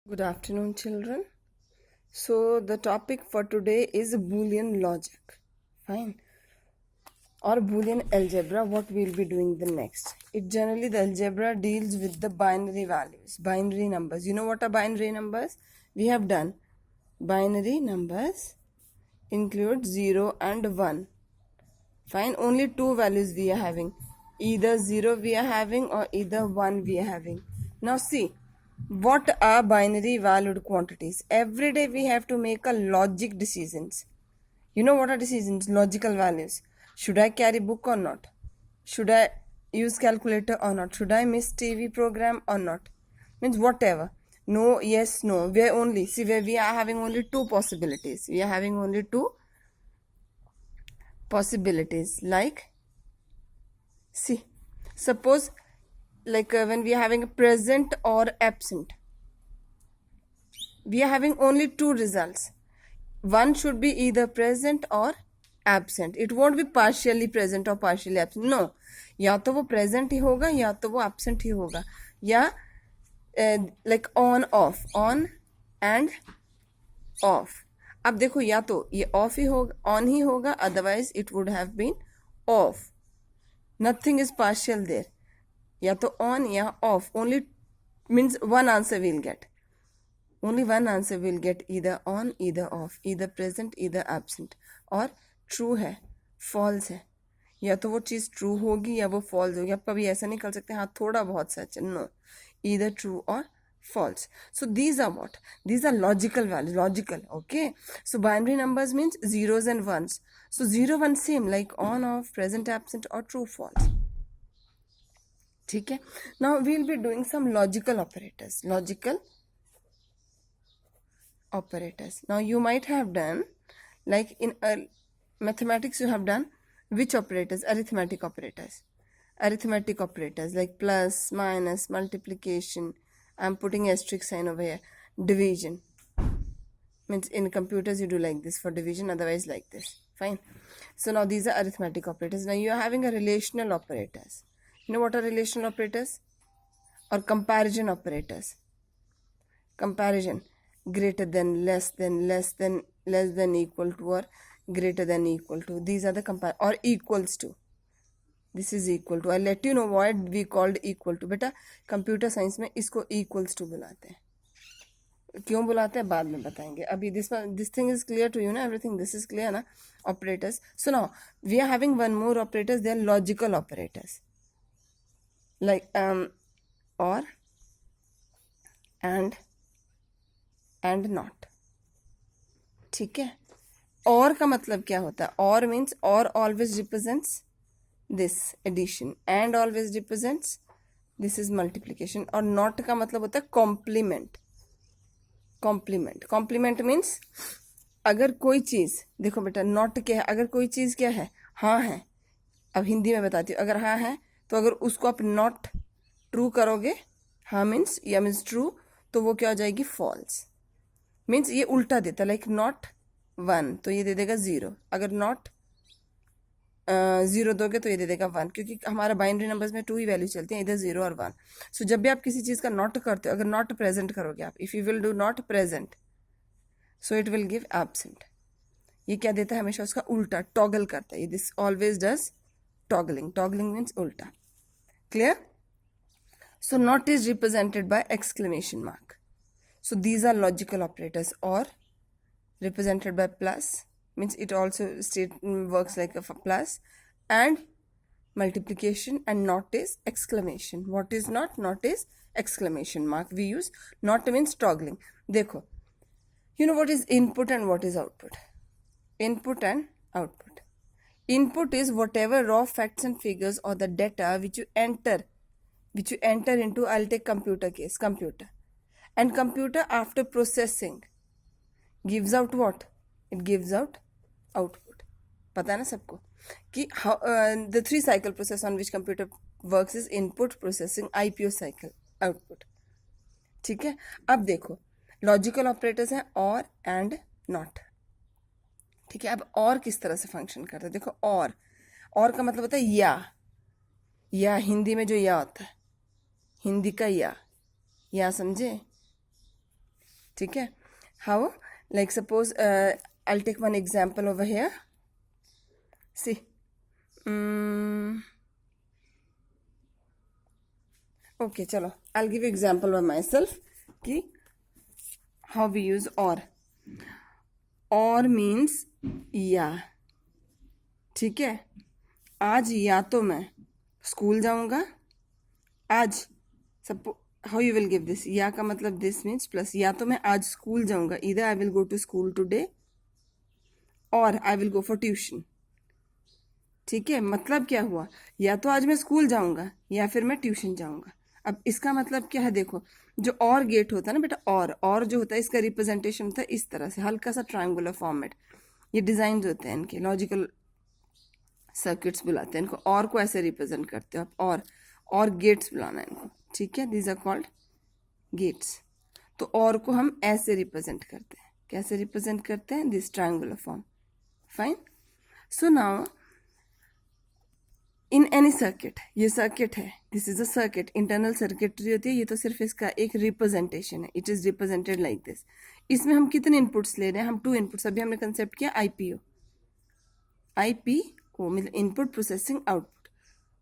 Good afternoon, children. So, the topic for today is Boolean logic. Fine. Or Boolean algebra, what we'll be doing the next. It generally, the algebra deals with the binary values, binary numbers. You know what are binary numbers? We have done. Binary numbers include 0 and 1. Fine. Only two values we are having. Either 0 we are having or either 1 we are having. Now, see. What are binary valued quantities? Every day we have to make a logic decisions. You know what are decisions? Logical values. Should I carry book or not? Should I use calculator or not? Should I miss TV program or not? Means whatever. No, yes, no. Where only. See, where we are having only two possibilities. We are having only two possibilities. Like, see, suppose when we are having a present or absent, we are having only two results. One should be either present or absent. It won't be partially present or partially absent. No, या तो वो present ही होगा या तो वो absent ही होगा, या like on and off. अब देखो या तो ये off ही होगा, on ही होगा, otherwise it would have been off. Nothing is partial there. या तो on या off. Only means one answer we'll get. Only one answer will get, either on, either off, either present, either absent. और true है, false है. या तो वो चीज़ true होगी या वो false होगी. आप कभी ऐसा नहीं कर सकते हाँ थोड़ा बहुत सच है. No, either true or false. So these are what? These are logical values. Logical, okay? So binary numbers means zeros and ones. So 0, 1 same, like on, off, present, absent or true, false. ठीक है? Now we'll be doing some logical operators. Logical operators. Now you might have done, like in mathematics you have done which operators? Arithmetic operators. Arithmetic operators like plus, minus, multiplication. I'm putting asterisk sign over here. Division. Means in computers you do like this for division, otherwise like this. Fine. So now these are arithmetic operators. Now you are having a relational operators. You know what are relational operators? Or comparison operators. Comparison. Greater than, less than, less than equal to, or greater than equal to. These are the compare, or equals to. This is equal to. I'll let you know what we called equal to. बेटा computer science में इसको equals to बुलाते हैं. क्यों बुलाते हैं बाद में बताएंगे. अभी this thing is clear to you ना, everything this is clear ना. Operators. So now we are having one more operators. They are logical operators. Like or and not. ठीक है. और का मतलब क्या होता है? और मीन्स और always represents this addition, and always represents this is multiplication. और नॉट का मतलब होता है कॉम्प्लीमेंट. कॉम्प्लीमेंट. कॉम्प्लीमेंट मीन्स अगर कोई चीज़, देखो बेटा नॉट क्या है? अगर कोई चीज़ क्या है? हाँ है. अब हिंदी में बताती हूँ. अगर हाँ है तो अगर उसको आप नॉट ट्रू करोगे, हाँ मीन्स या मीन्स ट्रू, तो वो क्या हो जाएगी? फॉल्स. मीन्स ये उल्टा देता, लाइक नॉट 1 तो ये दे देगा 0. अगर नॉट 0 दोगे तो ये दे देगा 1, क्योंकि हमारा बाइनरी नंबर्स में 2 ही वैल्यू चलती हैं, इधर 0 और 1. सो जब भी आप किसी चीज़ का नॉट करते हो, अगर नॉट प्रेजेंट करोगे आप, if you will do not present, so it will give absent. ये क्या देता है? हमेशा उसका उल्टा, टॉगल करता है. This always does toggling. Toggling means उल्टा. Clear? So not is represented by exclamation mark. So these are logical operators. Or represented by plus, means it also works like a plus, and multiplication, and not is exclamation. What is not? Not is exclamation mark. We use not means toggling. देखो, you know what is input and what is output? Input and output. Input is whatever raw facts and figures or the data which you enter into. I'll take computer case. Computer. And computer after processing gives out what? It gives out output. पता है ना सबको कि how the 3 cycle process on which computer works is input, processing, IPO cycle, output. ठीक है. अब देखो logical operators हैं और एंड नॉट. ठीक है. अब और किस तरह से फंक्शन करता है? देखो और का मतलब होता है या हिंदी में जो या होता है, हिंदी का या समझे? ठीक है. How, like suppose I'll take one example over here. See, okay, chalo, I'll give you example by myself कि how we use or means या. ठीक है, आज या तो मैं स्कूल जाऊंगा. आज suppose how you will give this, या का मतलब दिस मीन्स प्लस, या तो मैं आज स्कूल जाऊंगा, इधर I will go to school today और I will go for tuition. ठीक है, मतलब क्या हुआ, या तो आज मैं स्कूल जाऊंगा या फिर मैं ट्यूशन जाऊंगा. अब इसका मतलब क्या है, देखो जो और गेट होता है ना बेटा, और जो होता है इसका रिप्रेजेंटेशन होता है इस तरह से, हल्का सा ट्रायंगुलर फॉर्मेट. ये डिजाइन होते हैं इनके, लॉजिकल सर्किट्स बुलाते हैं इनको. और को ऐसे रिप्रेजेंट करते हो आप, और गेट्स बुलाना है इनको. ठीक है, दीज आर कॉल्ड गेट्स. तो और को हम ऐसे रिप्रेजेंट करते हैं. कैसे रिप्रेजेंट करते हैं, this triangular form. Fine. So now in any circuit, ये सर्किट है, this is a circuit, internal circuitry होती है. ये तो सिर्फ इसका एक रिप्रेजेंटेशन है. It is represented like this. इसमें हम कितने इनपुट्स ले रहे हैं, हम 2 इनपुट्स. अभी हमने कंसेप्ट किया आईपीओ मतलब इनपुट प्रोसेसिंग आउटपुट.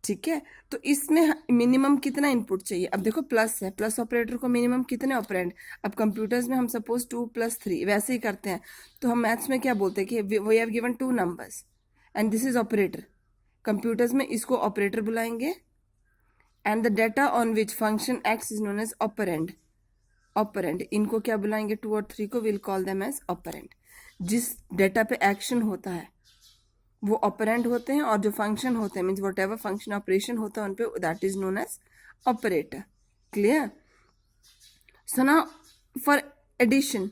ठीक है, तो इसमें मिनिमम कितना इनपुट चाहिए. अब देखो प्लस है, प्लस ऑपरेटर को मिनिमम कितने ऑपरेंड. अब कंप्यूटर्स में हम सपोज 2 + 3 वैसे ही करते हैं. तो हम मैथ्स में क्या बोलते हैं कि we have given 2 numbers and this is operator. Computers में इसको ऑपरेटर बुलाएंगे and the data on which function x is known as operand. Operand इनको क्या बुलाएंगे, 2 और 3 को will call them as operand. जिस डेटा पे एक्शन होता है वो ऑपरेंड होते हैं, और जो फंक्शन होते हैं means whatever function operation होता है उन पे, that is known as operator. Clear. So now for addition,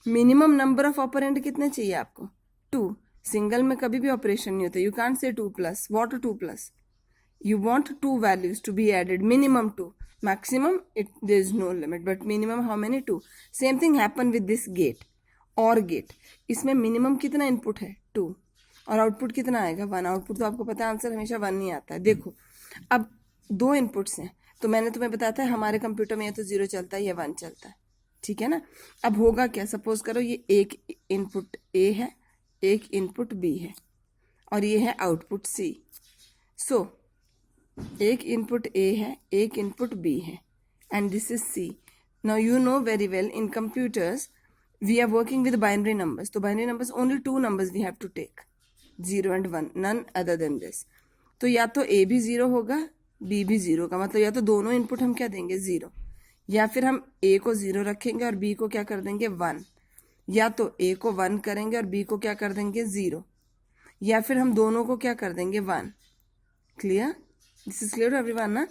minimum number of operand कितने चाहिए आपको, 2. सिंगल में कभी भी ऑपरेशन नहीं होता. You can't say 2+. What 2+? You want 2 values to be added, minimum 2, maximum there is no limit, but minimum how many, 2. Same thing happen with this gate, or gate. इसमें minimum कितना input है, 2, और output कितना आएगा, 1. Output तो आपको पता है आंसर हमेशा 1 ही आता है. देखो अब 2 इनपुट्स हैं, तो मैंने तुम्हें बताया था हमारे कंप्यूटर में ये तो 0 चलता है, ये 1 चलता है. ठीक है ना. अब होगा क्या, सपोज करो ये एक इनपुट A है, एक इनपुट B है, और ये है आउटपुट C. सो एक इनपुट A है, एक इनपुट B है, and this is C. Now you know very well in computers we are working with binary numbers. तो binary numbers only 2 numbers we have to take, 0 and 1, none other than this. तो या तो A भी 0 होगा, B भी 0 का मतलब या तो दोनों इनपुट हम क्या देंगे 0, या फिर हम A को 0 रखेंगे और B को क्या कर देंगे 1, या तो A को 1 करेंगे और B को क्या कर देंगे 0, या फिर हम दोनों को क्या कर देंगे 1. Clear. This is clear to everyone, ना.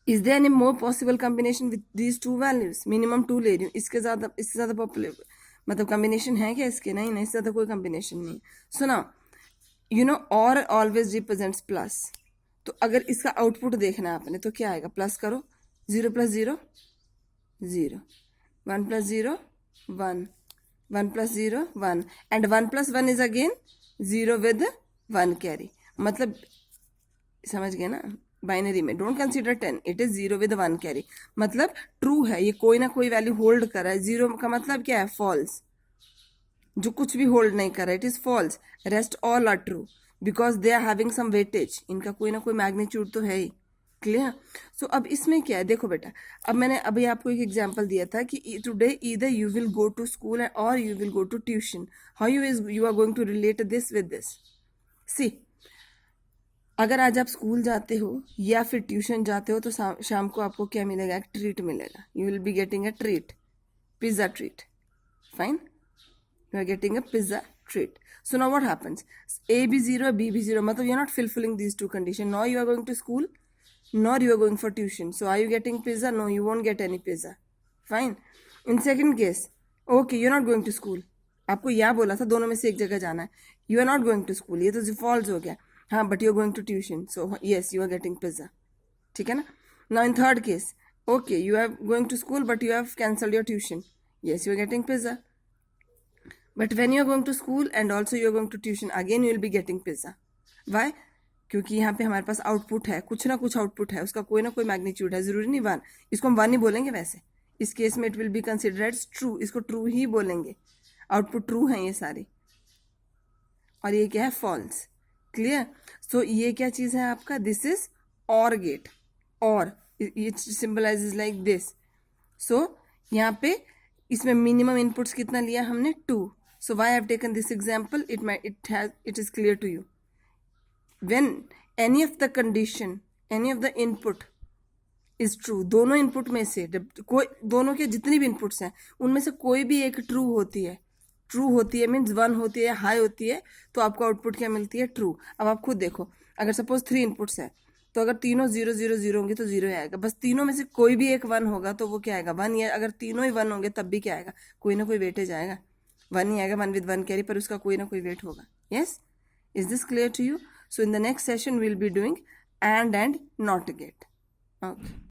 Is there any more possible combination with these 2 values? Minimum 2 ले रही हूँ, इससे ज़्यादा पॉपुलर मतलब कॉम्बिनेशन है क्या इसके, नहीं, इससे ज़्यादा कोई कॉम्बिनेशन नहीं. सो नाउ यू नो और ऑलवेज रिप्रेजेंट्स प्लस. तो अगर इसका आउटपुट देखना है आपने तो क्या आएगा, प्लस करो, 0 + 0 0, 1 + 0 1, 1 + 0 1, and 1 + 1 is again 0 with 1 carry. मतलब समझ गए ना, बाइनरी में don't consider 10, it is 0 with 1 carry. मतलब ट्रू है, ये कोई ना कोई वैल्यू होल्ड कर रहा है. 0 का मतलब क्या है, फॉल्स. जो कुछ भी होल्ड नहीं कर रहा है it is false. Rest all are true because they are having some weightage. इनका कोई ना कोई मैग्नीट्यूड तो है ही. क्लियर. सो अब इसमें क्या है, देखो बेटा, अब मैंने अभी आपको एक एग्जांपल दिया था कि today either you will go to school और you will go to tuition. How you are going to relate this with this. See, अगर आज आप स्कूल जाते हो या फिर ट्यूशन जाते हो तो शाम को आपको क्या मिलेगा, एक ट्रीट मिलेगा. You will be getting a treat, pizza treat. Fine, you are getting a pizza treat. So now what happens, A भी 0 B भी 0, मतलब you are not fulfilling these 2 condition. Nor you are going to school nor you are going for tuition. So are you getting pizza? No, you won't get any pizza. Fine. In second case, okay, you're not going to school. आपको यहाँ बोला था दोनों में से एक जगह जाना है. You are not going to school. ये तो false हो गया. हाँ, but you're going to tuition. So yes, you are getting pizza. ठीक है ना. Now in third case, okay, you are going to school but you have cancelled your tuition. Yes, you are getting pizza. But when you are going to school and also you are going to tuition, again you will be getting pizza. Why? क्योंकि यहाँ पे हमारे पास output है, कुछ ना कुछ output है, उसका कोई ना कोई मैग्नीट्यूड है, जरूरी नहीं 1. इसको हम 1 ही बोलेंगे वैसे. इस केस में it will be considered as true, इसको ट्रू ही बोलेंगे, आउटपुट ट्रू है ये सारी, और ये क्या है फॉल्स। क्लियर। सो ये क्या चीज है आपका, दिस इज और गेट, और ये सिंबलाइजेज लाइक दिस। सो यहाँ पे इसमें मिनिमम इनपुट्स कितना लिया हमने, 2। So why I have taken this example, it is clear to you. When any of the condition, any of the input is true, दोनों इनपुट में से कोई, दोनों के जितनी भी इनपुट्स हैं उनमें से कोई भी एक ट्रू होती है, ट्रू होती है मीन्स 1 होती है, हाई होती है, तो आपको आउटपुट क्या मिलती है, ट्रू। अब आप खुद देखो, अगर सपोज 3 इनपुट्स है तो अगर तीनों 0 0 0 होंगे तो 0 ही आएगा, बस तीनों में से कोई भी एक 1 होगा तो वो क्या आएगा, 1 ही। अगर तीनों ही 1 होंगे तब भी क्या आएगा, कोई ना कोई वेटेज आएगा, 1 ही आएगा, 1 विद 1 कैरी, पर उसका कोई ना कोई वेट होगा। Yes, is this clear to you? So in the next session we will be doing and not gate. Okay.